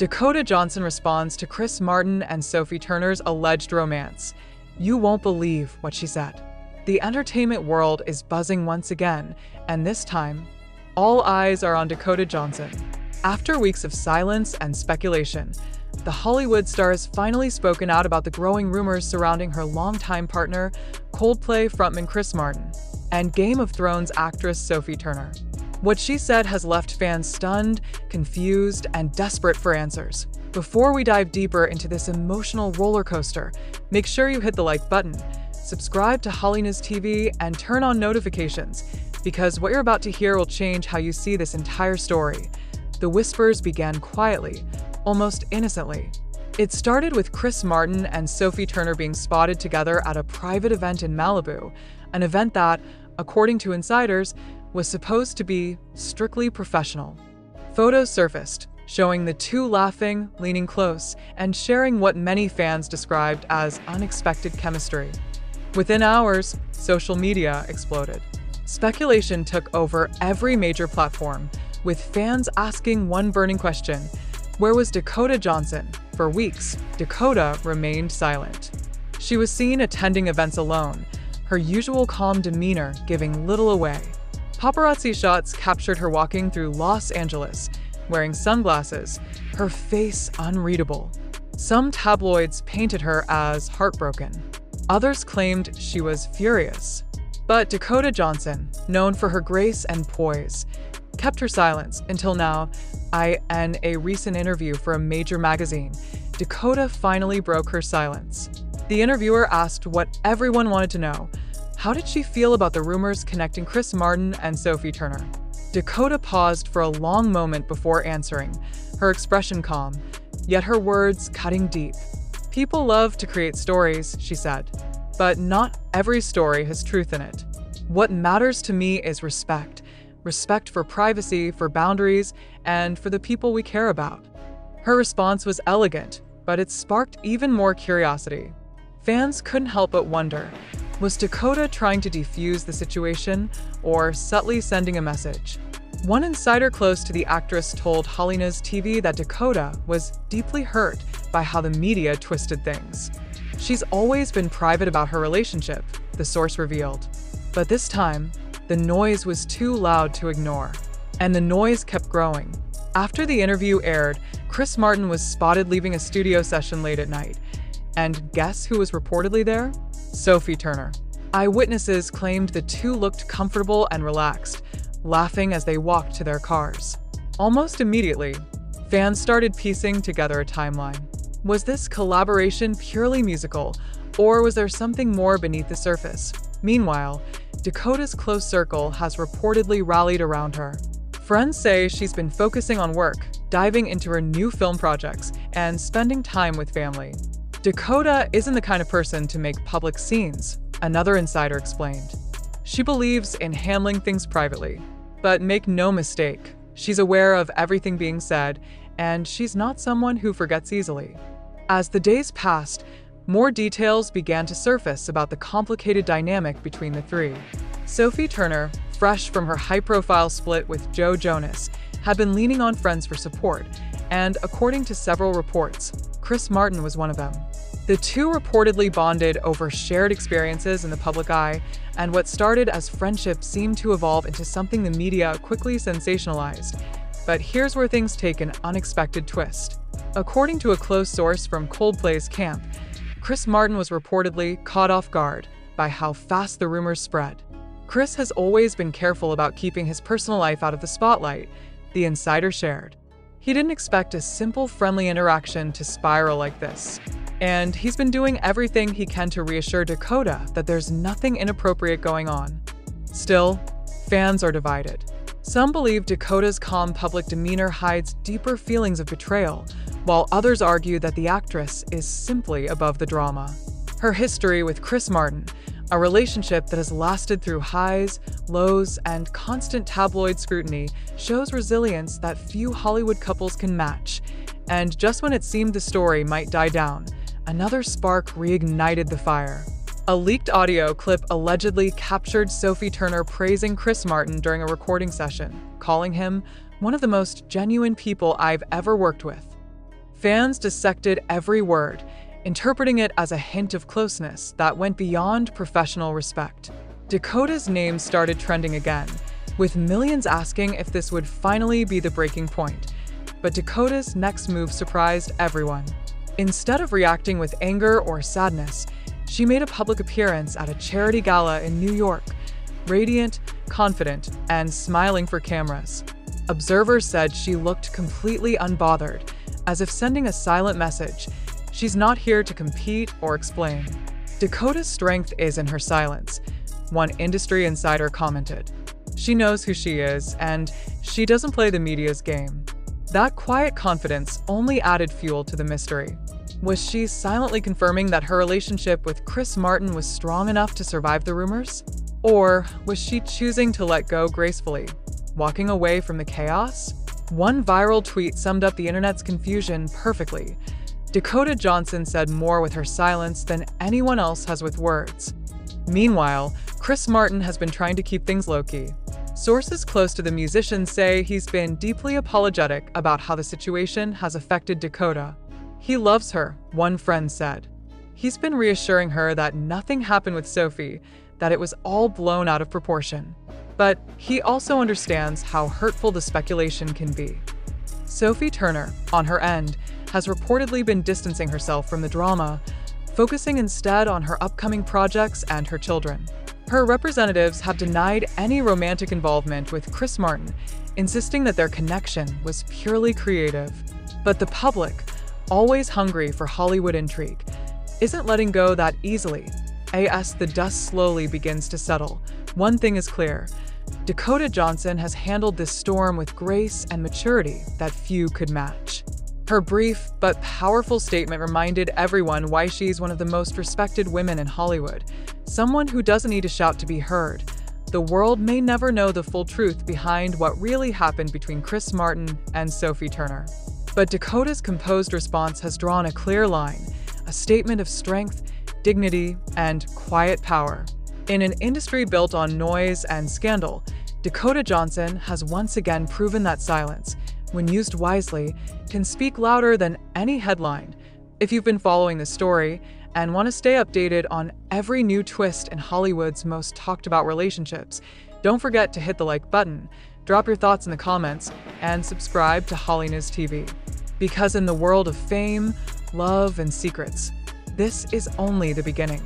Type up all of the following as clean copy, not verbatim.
Dakota Johnson responds to Chris Martin and Sophie Turner's alleged romance. You won't believe what she said. The entertainment world is buzzing once again, and this time, all eyes are on Dakota Johnson. After weeks of silence and speculation, the Hollywood star has finally spoken out about the growing rumors surrounding her longtime partner, Coldplay frontman Chris Martin, and Game of Thrones actress Sophie Turner. What she said has left fans stunned, confused, and desperate for answers. Before we dive deeper into this emotional roller coaster, make sure you hit the like button, subscribe to HOLLYNEWS TV, and turn on notifications, because what you're about to hear will change how you see this entire story. The whispers began quietly, almost innocently. It started with Chris Martin and Sophie Turner being spotted together at a private event in Malibu, an event that, according to insiders, was supposed to be strictly professional. Photos surfaced, showing the two laughing, leaning close, and sharing what many fans described as unexpected chemistry. Within hours, social media exploded. Speculation took over every major platform, with fans asking one burning question: where was Dakota Johnson? For weeks, Dakota remained silent. She was seen attending events alone, her usual calm demeanor giving little away. Paparazzi shots captured her walking through Los Angeles, wearing sunglasses, her face unreadable. Some tabloids painted her as heartbroken. Others claimed she was furious. But Dakota Johnson, known for her grace and poise, kept her silence until now. In a recent interview for a major magazine, Dakota finally broke her silence. The interviewer asked what everyone wanted to know: how did she feel about the rumors connecting Chris Martin and Sophie Turner? Dakota paused for a long moment before answering, her expression calm, yet her words cutting deep. People love to create stories, she said, but not every story has truth in it. What matters to me is respect. Respect for privacy, for boundaries, and for the people we care about. Her response was elegant, but it sparked even more curiosity. Fans couldn't help but wonder, was Dakota trying to defuse the situation or subtly sending a message? One insider close to the actress told HOLLYNEWS TV that Dakota was deeply hurt by how the media twisted things. She's always been private about her relationship, the source revealed. But this time, the noise was too loud to ignore. And the noise kept growing. After the interview aired, Chris Martin was spotted leaving a studio session late at night. And guess who was reportedly there? Sophie Turner. Eyewitnesses claimed the two looked comfortable and relaxed, laughing as they walked to their cars. Almost immediately, fans started piecing together a timeline. Was this collaboration purely musical, or was there something more beneath the surface? Meanwhile, Dakota's close circle has reportedly rallied around her. Friends say she's been focusing on work, diving into her new film projects, and spending time with family. Dakota isn't the kind of person to make public scenes, another insider explained. She believes in handling things privately. But make no mistake, she's aware of everything being said, and she's not someone who forgets easily. As the days passed, more details began to surface about the complicated dynamic between the three. Sophie Turner, fresh from her high-profile split with Joe Jonas, had been leaning on friends for support, and according to several reports, Chris Martin was one of them. The two reportedly bonded over shared experiences in the public eye, and what started as friendship seemed to evolve into something the media quickly sensationalized. But here's where things take an unexpected twist. According to a close source from Coldplay's camp, Chris Martin was reportedly caught off guard by how fast the rumors spread. Chris has always been careful about keeping his personal life out of the spotlight, the insider shared. He didn't expect a simple, friendly interaction to spiral like this. And he's been doing everything he can to reassure Dakota that there's nothing inappropriate going on. Still, fans are divided. Some believe Dakota's calm public demeanor hides deeper feelings of betrayal, while others argue that the actress is simply above the drama. Her history with Chris Martin, a relationship that has lasted through highs, lows, and constant tabloid scrutiny, shows resilience that few Hollywood couples can match. And just when it seemed the story might die down, another spark reignited the fire. A leaked audio clip allegedly captured Sophie Turner praising Chris Martin during a recording session, calling him one of the most genuine people I've ever worked with. Fans dissected every word, interpreting it as a hint of closeness that went beyond professional respect. Dakota's name started trending again, with millions asking if this would finally be the breaking point. But Dakota's next move surprised everyone. Instead of reacting with anger or sadness, she made a public appearance at a charity gala in New York, radiant, confident, and smiling for cameras. Observers said she looked completely unbothered, as if sending a silent message: she's not here to compete or explain. Dakota's strength is in her silence, one industry insider commented. She knows who she is, and she doesn't play the media's game. That quiet confidence only added fuel to the mystery. Was she silently confirming that her relationship with Chris Martin was strong enough to survive the rumors? Or was she choosing to let go gracefully, walking away from the chaos? One viral tweet summed up the internet's confusion perfectly. Dakota Johnson said more with her silence than anyone else has with words. Meanwhile, Chris Martin has been trying to keep things low-key. Sources close to the musician say he's been deeply apologetic about how the situation has affected Dakota. He loves her, one friend said. He's been reassuring her that nothing happened with Sophie, that it was all blown out of proportion. But he also understands how hurtful the speculation can be. Sophie Turner, on her end, has reportedly been distancing herself from the drama, focusing instead on her upcoming projects and her children. Her representatives have denied any romantic involvement with Chris Martin, insisting that their connection was purely creative. But the public, always hungry for Hollywood intrigue, isn't letting go that easily. As the dust slowly begins to settle, one thing is clear: Dakota Johnson has handled this storm with grace and maturity that few could match. Her brief but powerful statement reminded everyone why she's one of the most respected women in Hollywood, someone who doesn't need to shout to be heard. The world may never know the full truth behind what really happened between Chris Martin and Sophie Turner. But Dakota's composed response has drawn a clear line, a statement of strength, dignity, and quiet power. In an industry built on noise and scandal, Dakota Johnson has once again proven that silence, when used wisely, can speak louder than any headline. If you've been following the story and want to stay updated on every new twist in Hollywood's most talked about relationships, don't forget to hit the like button, drop your thoughts in the comments, and subscribe to HOLLYNEWS TV. Because in the world of fame, love, and secrets, this is only the beginning.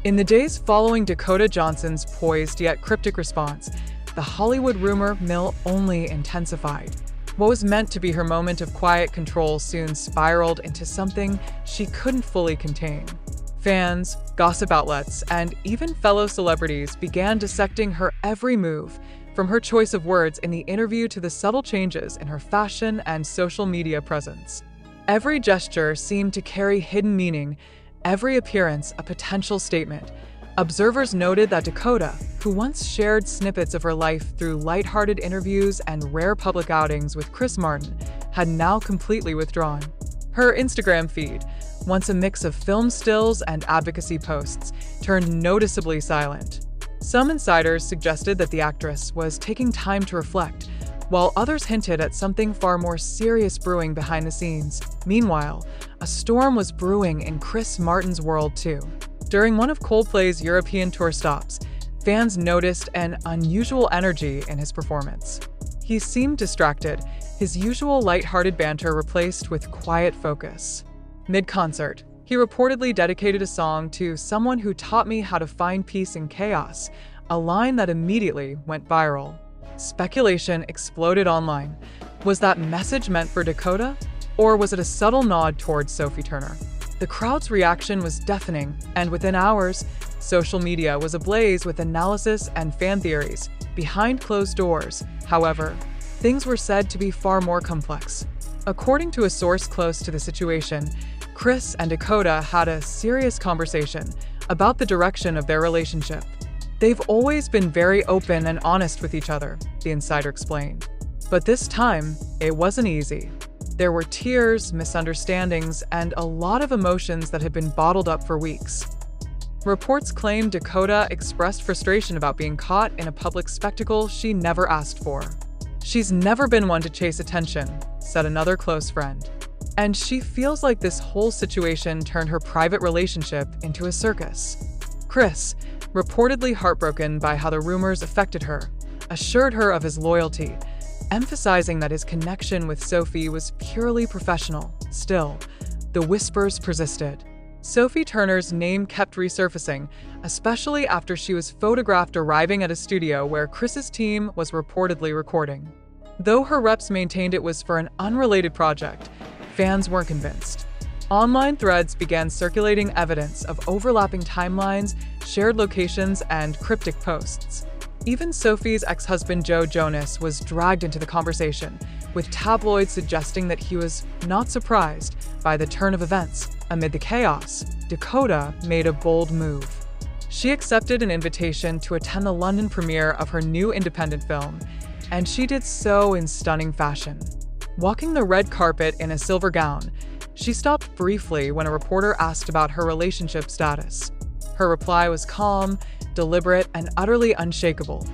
In the days following Dakota Johnson's poised yet cryptic response, the Hollywood rumor mill only intensified. What was meant to be her moment of quiet control soon spiraled into something she couldn't fully contain. Fans, gossip outlets, and even fellow celebrities began dissecting her every move, from her choice of words in the interview to the subtle changes in her fashion and social media presence. Every gesture seemed to carry hidden meaning, every appearance a potential statement. Observers noted that Dakota, who once shared snippets of her life through lighthearted interviews and rare public outings with Chris Martin, had now completely withdrawn. Her Instagram feed, once a mix of film stills and advocacy posts, turned noticeably silent. Some insiders suggested that the actress was taking time to reflect, while others hinted at something far more serious brewing behind the scenes. Meanwhile, a storm was brewing in Chris Martin's world too. During one of Coldplay's European tour stops, fans noticed an unusual energy in his performance. He seemed distracted, his usual lighthearted banter replaced with quiet focus. Mid-concert, he reportedly dedicated a song to "someone who taught me how to find peace in chaos," a line that immediately went viral. Speculation exploded online. Was that message meant for Dakota? Or was it a subtle nod towards Sophie Turner? The crowd's reaction was deafening, and within hours, social media was ablaze with analysis and fan theories. Behind closed doors, however, things were said to be far more complex. According to a source close to the situation, Chris and Dakota had a serious conversation about the direction of their relationship. They've always been very open and honest with each other, the insider explained. But this time, it wasn't easy. There were tears, misunderstandings, and a lot of emotions that had been bottled up for weeks. Reports claim Dakota expressed frustration about being caught in a public spectacle she never asked for. "She's never been one to chase attention," said another close friend. And she feels like this whole situation turned her private relationship into a circus. Chris, reportedly heartbroken by how the rumors affected her, assured her of his loyalty, emphasizing that his connection with Sophie was purely professional. Still, the whispers persisted. Sophie Turner's name kept resurfacing, especially after she was photographed arriving at a studio where Chris's team was reportedly recording. Though her reps maintained it was for an unrelated project, fans weren't convinced. Online threads began circulating evidence of overlapping timelines, shared locations, and cryptic posts. Even Sophie's ex-husband Joe Jonas was dragged into the conversation, with tabloids suggesting that he was not surprised by the turn of events. Amid the chaos, Dakota made a bold move. She accepted an invitation to attend the London premiere of her new independent film, and she did so in stunning fashion. Walking the red carpet in a silver gown, she stopped briefly when a reporter asked about her relationship status. Her reply was calm, deliberate, and utterly unshakable.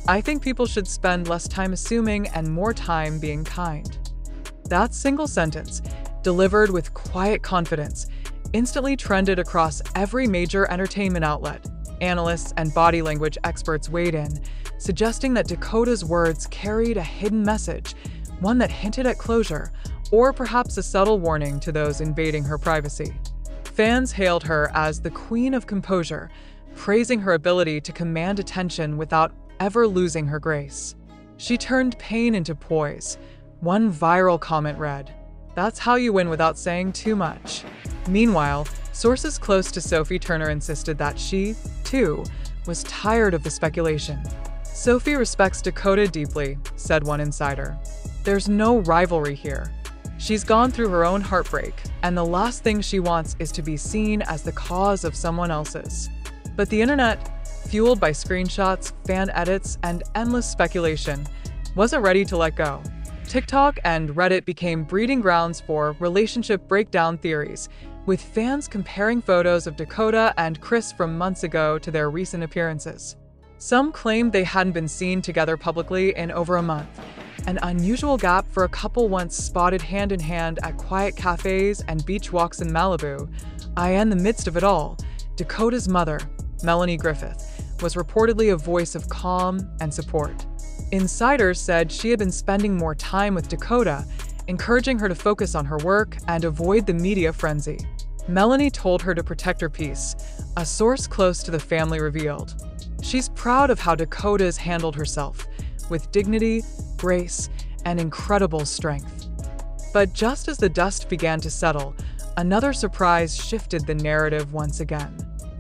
"I think people should spend less time assuming and more time being kind." That single sentence, delivered with quiet confidence, instantly trended across every major entertainment outlet. Analysts and body language experts weighed in, suggesting that Dakota's words carried a hidden message, one that hinted at closure, or perhaps a subtle warning to those invading her privacy. Fans hailed her as the Queen of Composure, praising her ability to command attention without ever losing her grace. She turned pain into poise. One viral comment read, "That's how you win without saying too much." Meanwhile, sources close to Sophie Turner insisted that she, too, was tired of the speculation. "Sophie respects Dakota deeply," said one insider. "There's no rivalry here. She's gone through her own heartbreak, and the last thing she wants is to be seen as the cause of someone else's." But the internet, fueled by screenshots, fan edits, and endless speculation, wasn't ready to let go. TikTok and Reddit became breeding grounds for relationship breakdown theories, with fans comparing photos of Dakota and Chris from months ago to their recent appearances. Some claimed they hadn't been seen together publicly in over a month, an unusual gap for a couple once spotted hand-in-hand at quiet cafes and beach walks in Malibu. In the midst of it all, Dakota's mother, Melanie Griffith, was reportedly a voice of calm and support. Insiders said she had been spending more time with Dakota, encouraging her to focus on her work and avoid the media frenzy. Melanie told her to protect her peace, a source close to the family revealed. She's proud of how Dakota has handled herself, with dignity, grace, and incredible strength. But just as the dust began to settle, another surprise shifted the narrative once again.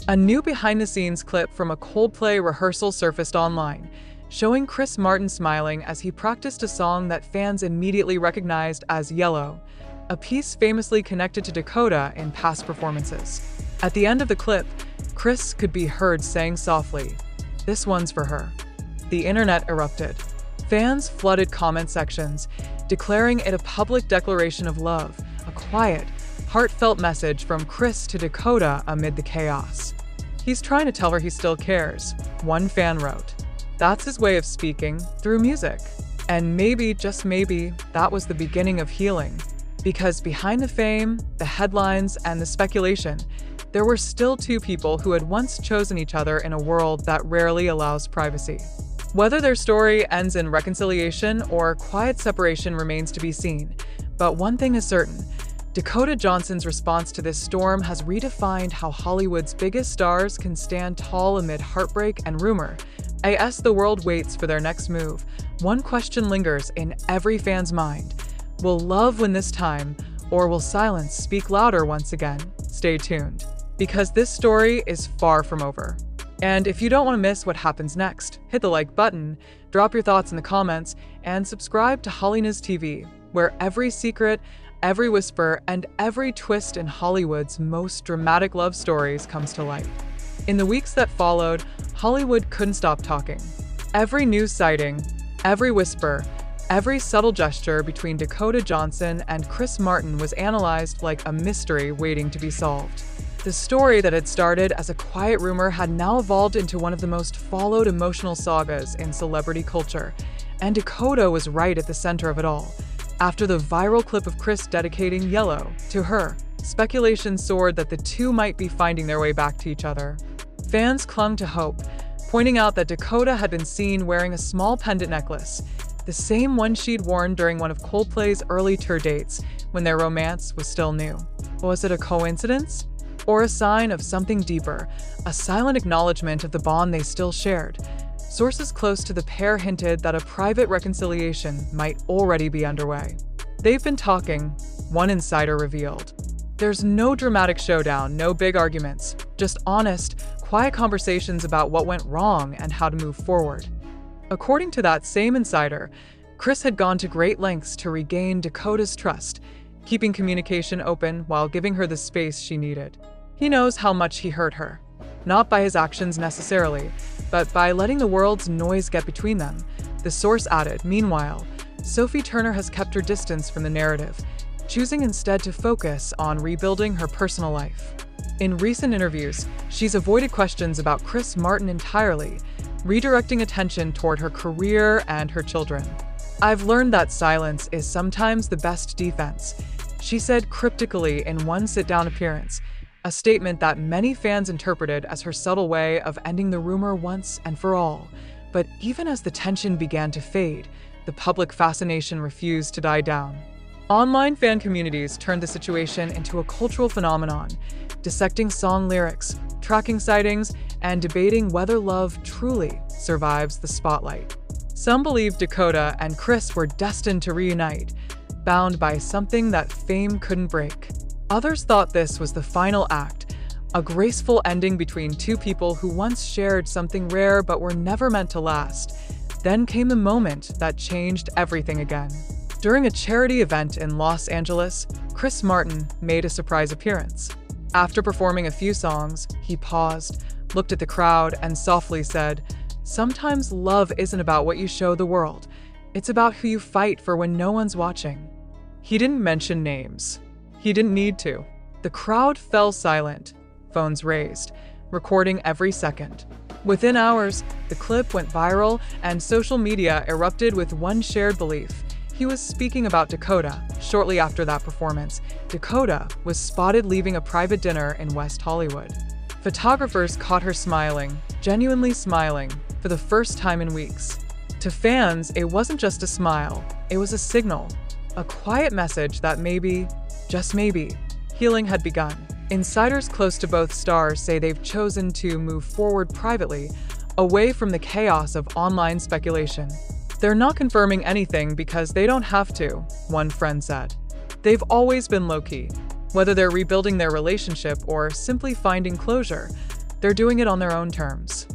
A new behind-the-scenes clip from a Coldplay rehearsal surfaced online, showing Chris Martin smiling as he practiced a song that fans immediately recognized as Yellow, a piece famously connected to Dakota in past performances. At the end of the clip, Chris could be heard saying softly, "This one's for her." The internet erupted. Fans flooded comment sections, declaring it a public declaration of love, a quiet, heartfelt message from Chris to Dakota amid the chaos. "He's trying to tell her he still cares," one fan wrote. "That's his way of speaking, through music." And maybe, just maybe, that was the beginning of healing. Because behind the fame, the headlines, and the speculation, there were still two people who had once chosen each other in a world that rarely allows privacy. Whether their story ends in reconciliation or quiet separation remains to be seen. But one thing is certain, Dakota Johnson's response to this storm has redefined how Hollywood's biggest stars can stand tall amid heartbreak and rumor. As the world waits for their next move, one question lingers in every fan's mind. Will love win this time, or will silence speak louder once again? Stay tuned, because this story is far from over. And if you don't want to miss what happens next, hit the like button, drop your thoughts in the comments, and subscribe to HOLLYNEWS TV, where every secret, every whisper, and every twist in Hollywood's most dramatic love stories comes to light. In the weeks that followed, Hollywood couldn't stop talking. Every news sighting, every whisper, every subtle gesture between Dakota Johnson and Chris Martin was analyzed like a mystery waiting to be solved. The story that had started as a quiet rumor had now evolved into one of the most followed emotional sagas in celebrity culture, and Dakota was right at the center of it all. After the viral clip of Chris dedicating Yellow to her, speculation soared that the two might be finding their way back to each other. Fans clung to hope, pointing out that Dakota had been seen wearing a small pendant necklace, the same one she'd worn during one of Coldplay's early tour dates when their romance was still new. Was it a coincidence? Or a sign of something deeper, a silent acknowledgement of the bond they still shared? Sources close to the pair hinted that a private reconciliation might already be underway. "They've been talking," one insider revealed. "There's no dramatic showdown, no big arguments, just honest, quiet conversations about what went wrong and how to move forward." According to that same insider, Chris had gone to great lengths to regain Dakota's trust, keeping communication open while giving her the space she needed. He knows how much he hurt her, not by his actions necessarily, but by letting the world's noise get between them, the source added. Meanwhile, Sophie Turner has kept her distance from the narrative, choosing instead to focus on rebuilding her personal life. In recent interviews, she's avoided questions about Chris Martin entirely, redirecting attention toward her career and her children. "I've learned that silence is sometimes the best defense," she said cryptically in one sit-down appearance, a statement that many fans interpreted as her subtle way of ending the rumor once and for all. But even as the tension began to fade, the public fascination refused to die down. Online fan communities turned the situation into a cultural phenomenon, dissecting song lyrics, tracking sightings, and debating whether love truly survives the spotlight. Some believed Dakota and Chris were destined to reunite, bound by something that fame couldn't break. Others thought this was the final act, a graceful ending between two people who once shared something rare but were never meant to last. Then came the moment that changed everything again. During a charity event in Los Angeles, Chris Martin made a surprise appearance. After performing a few songs, he paused, looked at the crowd, and softly said, "Sometimes love isn't about what you show the world. It's about who you fight for when no one's watching." He didn't mention names. He didn't need to. The crowd fell silent, phones raised, recording every second. Within hours, the clip went viral and social media erupted with one shared belief: he was speaking about Dakota. Shortly after that performance, Dakota was spotted leaving a private dinner in West Hollywood. Photographers caught her smiling, genuinely smiling, for the first time in weeks. To fans, it wasn't just a smile, it was a signal, a quiet message that maybe, just maybe, healing had begun. Insiders close to both stars say they've chosen to move forward privately, away from the chaos of online speculation. "They're not confirming anything because they don't have to," one friend said. "They've always been low-key. Whether they're rebuilding their relationship or simply finding closure, they're doing it on their own terms."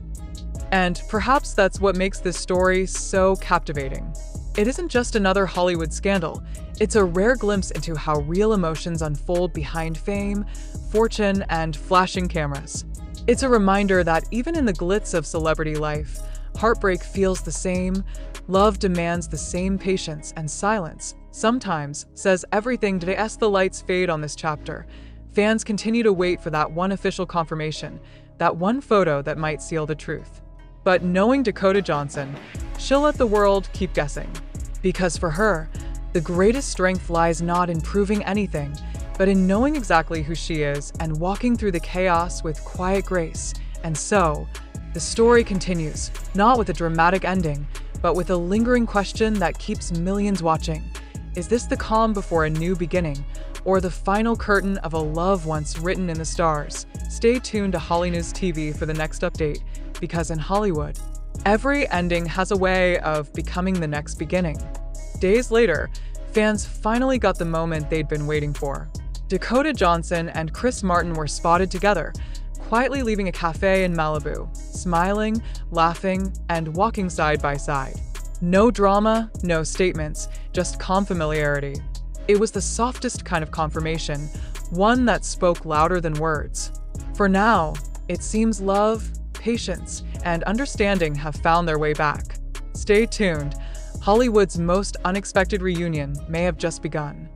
And perhaps that's what makes this story so captivating. It isn't just another Hollywood scandal. It's a rare glimpse into how real emotions unfold behind fame, fortune, and flashing cameras. It's a reminder that even in the glitz of celebrity life, heartbreak feels the same, love demands the same patience, and silence sometimes says everything. As the lights fade on this chapter, fans continue to wait for that one official confirmation, that one photo that might seal the truth. But knowing Dakota Johnson, she'll let the world keep guessing. Because for her, the greatest strength lies not in proving anything, but in knowing exactly who she is and walking through the chaos with quiet grace. And so, the story continues, not with a dramatic ending, but with a lingering question that keeps millions watching. Is this the calm before a new beginning, or the final curtain of a love once written in the stars? Stay tuned to HOLLYNEWS TV for the next update, because in Hollywood, every ending has a way of becoming the next beginning. Days later, fans finally got the moment they'd been waiting for. Dakota Johnson and Chris Martin were spotted together, quietly leaving a cafe in Malibu, smiling, laughing, and walking side by side. No drama, no statements, just calm familiarity. It was the softest kind of confirmation, one that spoke louder than words. For now, it seems love, patience, and understanding have found their way back. Stay tuned. Hollywood's most unexpected reunion may have just begun.